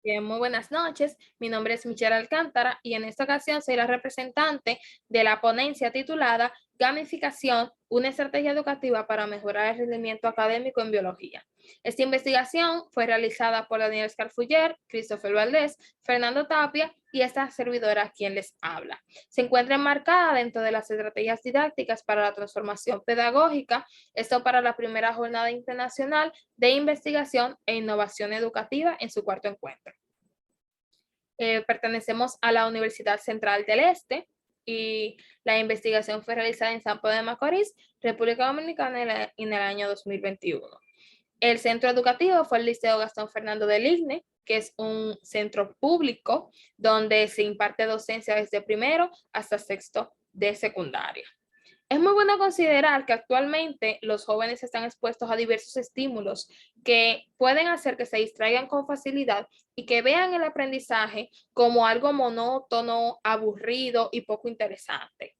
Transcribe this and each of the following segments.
Bien, muy buenas noches. Mi nombre es Michelle Alcántara y en esta ocasión soy la representante de la ponencia titulada Gamificación, una estrategia educativa para mejorar el rendimiento académico en biología. Esta investigación fue realizada por Daniel Scarfuller, Christopher Valdés, Fernando Tapia y esta servidora quien les habla. Se encuentra enmarcada dentro de las estrategias didácticas para la transformación pedagógica, esto para la primera jornada internacional de investigación e innovación educativa en su cuarto encuentro. Pertenecemos a la Universidad Central del Este y la investigación fue realizada en San Pedro de Macorís, República Dominicana, en el año 2021. El centro educativo fue el Liceo Gastón Fernando del Igne, que es un centro público donde se imparte docencia desde primero hasta sexto de secundaria. Es muy bueno considerar que actualmente los jóvenes están expuestos a diversos estímulos que pueden hacer que se distraigan con facilidad y que vean el aprendizaje como algo monótono, aburrido y poco interesante.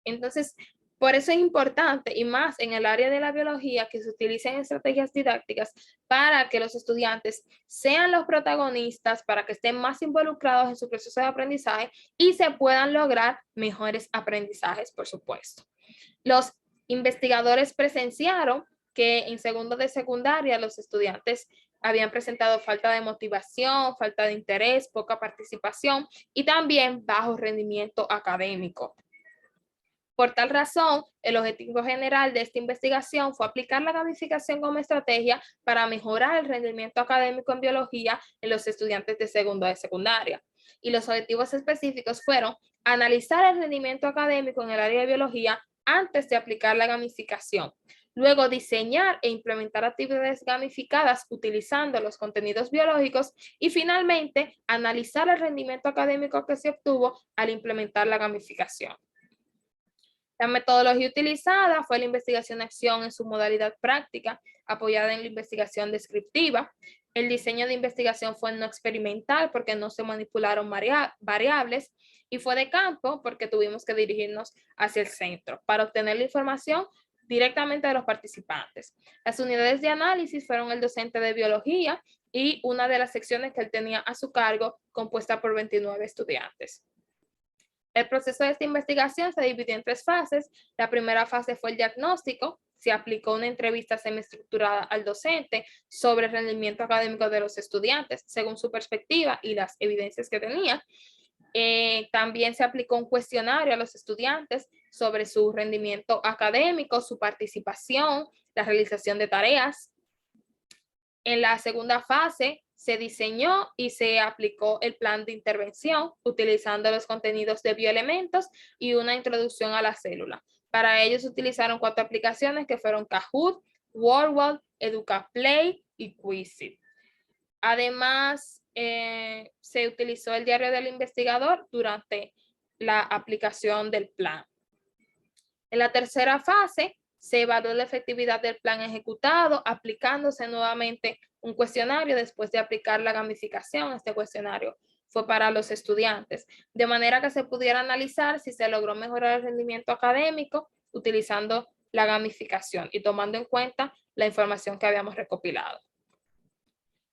Entonces, por eso es importante, y más en el área de la biología, que se utilicen estrategias didácticas para que los estudiantes sean los protagonistas, para que estén más involucrados en su proceso de aprendizaje y se puedan lograr mejores aprendizajes, por supuesto. Los investigadores presenciaron que en segundo de secundaria los estudiantes habían presentado falta de motivación, falta de interés, poca participación y también bajo rendimiento académico. Por tal razón, el objetivo general de esta investigación fue aplicar la gamificación como estrategia para mejorar el rendimiento académico en biología en los estudiantes de segundo de secundaria. Y los objetivos específicos fueron analizar el rendimiento académico en el área de biología antes de aplicar la gamificación. Luego, diseñar e implementar actividades gamificadas utilizando los contenidos biológicos y finalmente, analizar el rendimiento académico que se obtuvo al implementar la gamificación. La metodología utilizada fue la investigación-acción en su modalidad práctica, apoyada en la investigación descriptiva. El diseño de investigación fue no experimental porque no se manipularon variables y fue de campo porque tuvimos que dirigirnos hacia el centro para obtener la información directamente de los participantes. Las unidades de análisis fueron el docente de biología y una de las secciones que él tenía a su cargo, compuesta por 29 estudiantes. El proceso de esta investigación se dividió en tres fases. La primera fase fue el diagnóstico. Se aplicó una entrevista semiestructurada al docente sobre el rendimiento académico de los estudiantes según su perspectiva y las evidencias que tenía. También se aplicó un cuestionario a los estudiantes sobre su rendimiento académico, su participación, la realización de tareas. En la segunda fase se diseñó y se aplicó el plan de intervención utilizando los contenidos de bioelementos y una introducción a la célula. Para ello se utilizaron 4 aplicaciones que fueron Kahoot, WordWall, EducaPlay y Quizlet. Además, se utilizó el diario del investigador durante la aplicación del plan. En la tercera fase se evaluó la efectividad del plan ejecutado, aplicándose nuevamente un cuestionario después de aplicar la gamificación. Este cuestionario fue para los estudiantes, de manera que se pudiera analizar si se logró mejorar el rendimiento académico utilizando la gamificación y tomando en cuenta la información que habíamos recopilado.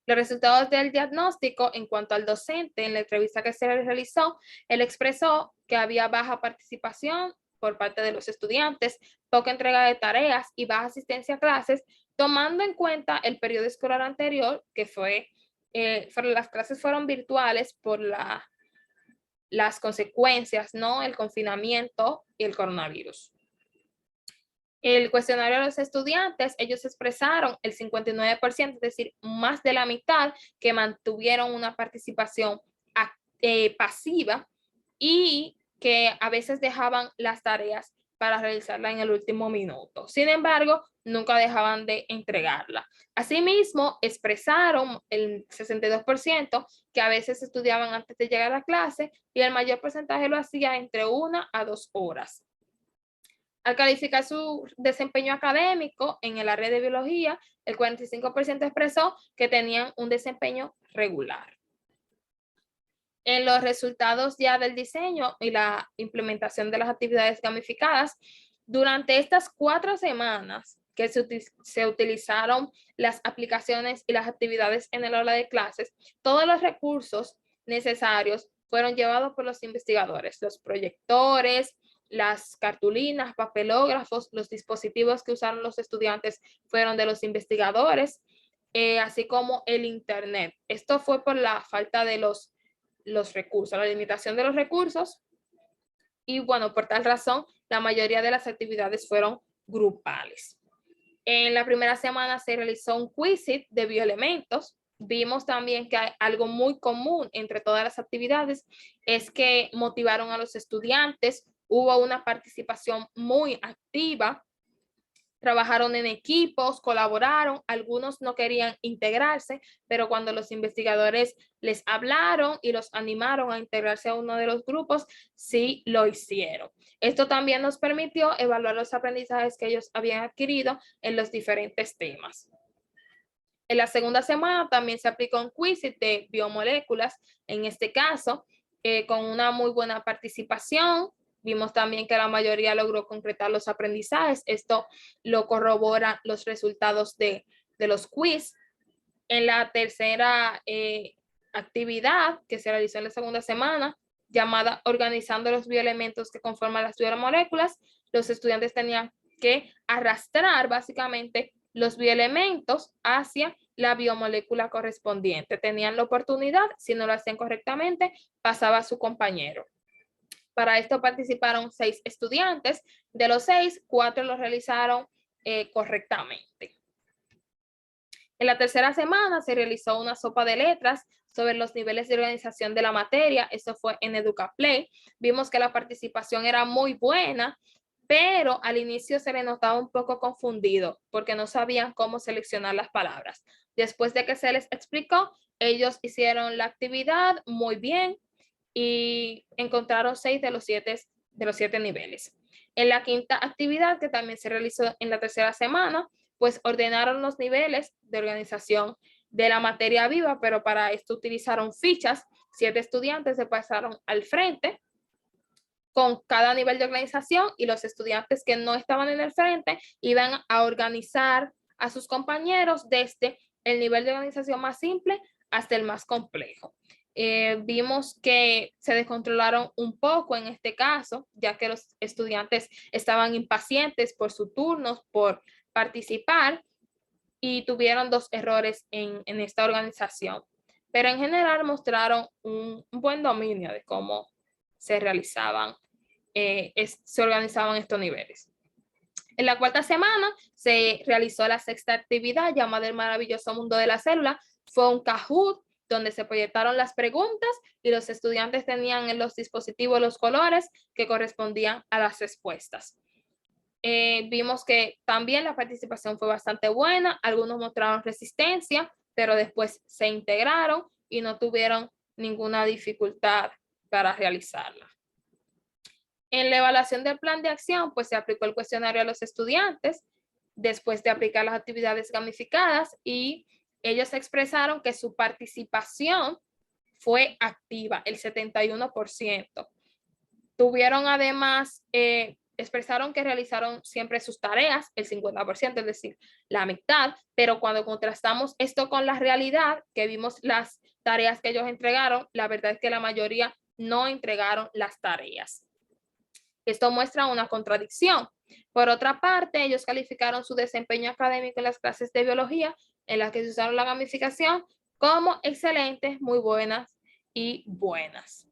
Los resultados del diagnóstico en cuanto al docente, en la entrevista que se realizó, él expresó que había baja participación por parte de los estudiantes, poca entrega de tareas y baja asistencia a clases, tomando en cuenta el periodo escolar anterior, que las clases fueron virtuales por las consecuencias, ¿no? El confinamiento y el coronavirus. El cuestionario de los estudiantes, ellos expresaron el 59%, es decir, más de la mitad, que mantuvieron una participación pasiva y que a veces dejaban las tareas para realizarla en el último minuto. Sin embargo, nunca dejaban de entregarla. Asimismo, expresaron el 62% que a veces estudiaban antes de llegar a la clase y el mayor porcentaje lo hacía entre 1 a 2 horas. Al calificar su desempeño académico en el área de biología, el 45% expresó que tenían un desempeño regular. En los resultados ya del diseño y la implementación de las actividades gamificadas, durante estas 4 semanas, que se utilizaron las aplicaciones y las actividades en el aula de clases, todos los recursos necesarios fueron llevados por los investigadores, los proyectores, las cartulinas, papelógrafos, los dispositivos que usaron los estudiantes fueron de los investigadores, así como el internet. Esto fue por la falta de los recursos, la limitación de los recursos, y bueno, por tal razón, la mayoría de las actividades fueron grupales. En la primera semana se realizó un quizit de bioelementos. Vimos también que hay algo muy común entre todas las actividades, es que motivaron a los estudiantes, hubo una participación muy activa, trabajaron en equipos, colaboraron, algunos no querían integrarse, pero cuando los investigadores les hablaron y los animaron a integrarse a uno de los grupos, sí lo hicieron. Esto también nos permitió evaluar los aprendizajes que ellos habían adquirido en los diferentes temas. En la segunda semana también se aplicó un quiz de biomoléculas, en este caso, con una muy buena participación. Vimos también que la mayoría logró concretar los aprendizajes. Esto lo corroboran los resultados de los quiz. En la tercera actividad que se realizó en la segunda semana, llamada Organizando los bioelementos que conforman las biomoléculas, los estudiantes tenían que arrastrar básicamente los bioelementos hacia la biomolécula correspondiente. Tenían la oportunidad, si no lo hacían correctamente, pasaba a su compañero. Para esto participaron 6 estudiantes. De los 6, 4 lo realizaron correctamente. En la tercera semana se realizó una sopa de letras sobre los niveles de organización de la materia. Eso fue en EducaPlay. Vimos que la participación era muy buena, pero al inicio se le notaba un poco confundido porque no sabían cómo seleccionar las palabras. Después de que se les explicó, ellos hicieron la actividad muy bien y encontraron 6 de los 7 niveles. En la quinta actividad, que también se realizó en la tercera semana, pues ordenaron los niveles de organización de la materia viva, pero para esto utilizaron fichas. 7 estudiantes se pasaron al frente con cada nivel de organización y los estudiantes que no estaban en el frente iban a organizar a sus compañeros desde el nivel de organización más simple hasta el más complejo. Vimos que se descontrolaron un poco en este caso, ya que los estudiantes estaban impacientes por su turno, por participar, y tuvieron 2 errores en esta organización. Pero en general mostraron un buen dominio de cómo se realizaban, se organizaban estos niveles. En la cuarta semana se realizó la sexta actividad llamada El maravilloso mundo de la célula. Fue un Kahoot donde se proyectaron las preguntas y los estudiantes tenían en los dispositivos los colores que correspondían a las respuestas. Vimos que también la participación fue bastante buena, algunos mostraron resistencia, pero después se integraron y no tuvieron ninguna dificultad para realizarla. En la evaluación del plan de acción, pues se aplicó el cuestionario a los estudiantes después de aplicar las actividades gamificadas y ellos expresaron que su participación fue activa, el 71%. Tuvieron además, expresaron que realizaron siempre sus tareas, el 50%, es decir, la mitad, pero cuando contrastamos esto con la realidad, que vimos las tareas que ellos entregaron, la verdad es que la mayoría no entregaron las tareas. Esto muestra una contradicción. Por otra parte, ellos calificaron su desempeño académico en las clases de biología, en las que se usaron la gamificación, como excelentes, muy buenas y buenas.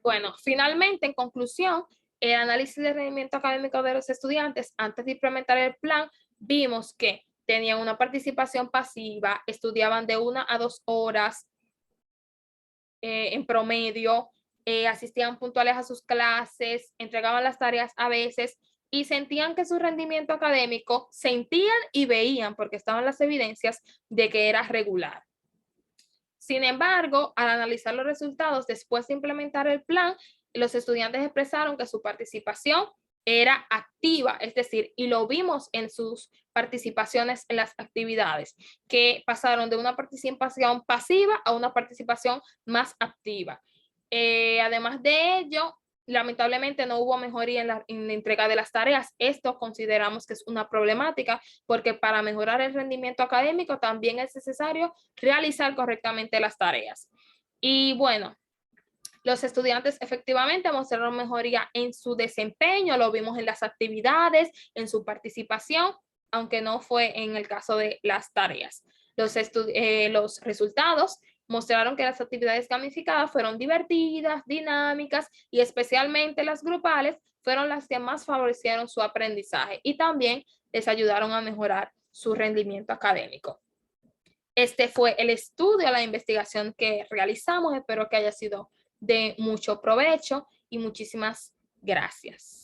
Bueno, finalmente, en conclusión, el análisis de rendimiento académico de los estudiantes antes de implementar el plan, vimos que tenían una participación pasiva, estudiaban de 1 a 2 horas en promedio, asistían puntuales a sus clases, entregaban las tareas a veces y sentían que su rendimiento académico, sentían y veían, porque estaban las evidencias de que era regular. Sin embargo, al analizar los resultados después de implementar el plan, los estudiantes expresaron que su participación era activa, es decir, y lo vimos en sus participaciones en las actividades, que pasaron de una participación pasiva a una participación más activa. Además de ello, lamentablemente no hubo mejoría en la entrega de las tareas. Esto consideramos que es una problemática porque para mejorar el rendimiento académico también es necesario realizar correctamente las tareas. Y bueno, los estudiantes efectivamente mostraron mejoría en su desempeño, lo vimos en las actividades, en su participación, aunque no fue en el caso de las tareas. Los resultados mostraron que las actividades gamificadas fueron divertidas, dinámicas y especialmente las grupales fueron las que más favorecieron su aprendizaje y también les ayudaron a mejorar su rendimiento académico. Este fue el estudio, la investigación que realizamos. Espero que haya sido de mucho provecho y muchísimas gracias.